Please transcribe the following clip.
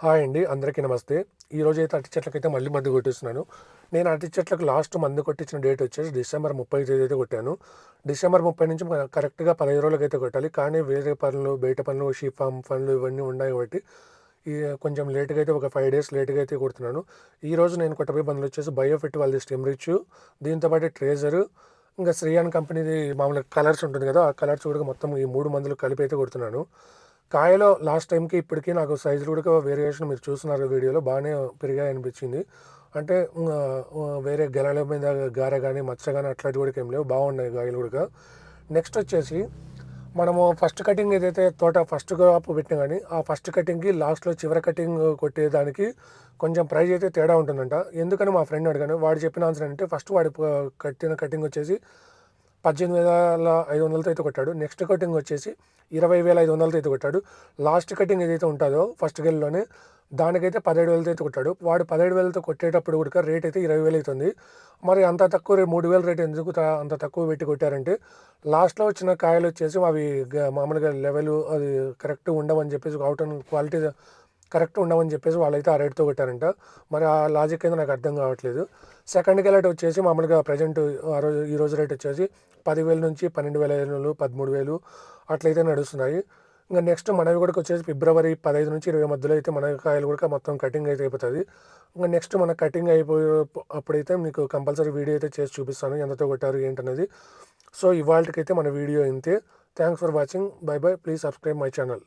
Hi అండి. అందరికీ నమస్తే. ఈరోజైతే అరటి చెట్లకైతే మళ్ళీ మందు కొట్టిస్తున్నాను. నేను అరటి చెట్లకు లాస్ట్ మందు కొట్టించిన డేట్ వచ్చేసి డిసెంబర్ 30 తేదీ అయితే కొట్టాను. డిసెంబర్ 30 నుంచి కరెక్ట్‌గా 15 రోజులకైతే కొట్టాలి. కానీ వేరే పనులు, బయట పనులు, షీప్ ఫార్మ్ పనులు ఇవన్నీ ఉన్నాయి కాబట్టి ఈ కొంచెం లేట్‌గా అయితే ఒక 5 డేస్ లేట్‌గా అయితే కొడుతున్నాను. ఈరోజు నేను కొట్టబోయే మందులు వచ్చేసి బయోఫిట్ వాళ్ళది స్టెమ్ రిచ్, దీంతో పాటు ట్రేజరు, ఇంకా శ్రీయాన్ కంపెనీది మామూలుగా కలర్స్ ఉంటుంది కదా! ఆ కలర్స్ కూడా మొత్తం ఈ 3 మందులు కలిపి అయితే కొడుతున్నాను. కాయలో లాస్ట్ టైంకి ఇప్పటికి నాకు సైజులు కూడా వేరియేషన్ మీరు చూస్తున్నారు వీడియోలో బాగానే పెరిగాయనిపించింది. అంటే వేరే గెలల మీద గారె గానీ, మచ్చ గానీ అట్లాంటివి కూడా ఏం లేవు. బాగున్నాయి కాయలు కూడా. నెక్స్ట్ వచ్చేసి మనము ఫస్ట్ కటింగ్ ఏదైతే తోట ఫస్ట్ క్రాప్ పెట్టినా కానీ ఆ ఫస్ట్ కటింగ్కి లాస్ట్లో చివరి కటింగ్ కొట్టేదానికి కొంచెం ప్రైస్ అయితే తేడా ఉంటుందంట. ఎందుకని మా ఫ్రెండ్ అడిగాను. వాడు చెప్పిన ఆన్సర్ అంటే ఫస్ట్ వాడు కట్టిన కటింగ్ వచ్చేసి 18,500తో అయితే కొట్టాడు. నెక్స్ట్ కటింగ్ వచ్చేసి 20,500తో అయితే కొట్టాడు. లాస్ట్ కటింగ్ ఏదైతే ఉంటుందో ఫస్ట్ గెల్లోనే దానికైతే 17,000తో అయితే కొట్టాడు. వాడు 17,000తో కొట్టేటప్పుడు కూడా రేట్ అయితే 20,000 అవుతుంది. మరి అంత తక్కువ 3,000 రేట్ ఎందుకు అంత తక్కువ పెట్టి కొట్టారంటే లాస్ట్లో వచ్చిన కాయలు వచ్చేసి అవి మామూలుగా లెవెల్ అది కరెక్ట్ ఉండవని చెప్పేసి అవుట్ అండ్ క్వాలిటీ కరెక్ట్ ఉండవని చెప్పేసి వాళ్ళైతే ఆ రేట్తో కొట్టారంట. మరి ఆ లాజిక్ ఏదో నాకు అర్థం కావట్లేదు. సెకండ్ గెలట్ వచ్చేసి మామూలుగా ప్రజెంట్ ఈ రోజు రేట్ వచ్చేసి 10,000 నుంచి 12,500, 13,000 అట్లయితే నడుస్తున్నాయి. ఇంకా నెక్స్ట్ మనవి కూడా వచ్చేసి ఫిబ్రవరి 15 నుంచి 20 మధ్యలో అయితే మన కాయలు కూడా మొత్తం కటింగ్ అయితే అయిపోతుంది. ఇంకా నెక్స్ట్ మన కటింగ్ అయిపోయే అప్పుడైతే మీకు కంపల్సరీ వీడియో అయితే చేసి చూపిస్తాను ఎంతతో కొట్టారు ఏంటనేది. సో ఇవాళకైతే మన వీడియో ఇంతే. Thanks for watching. By by. Please subscribe my channel.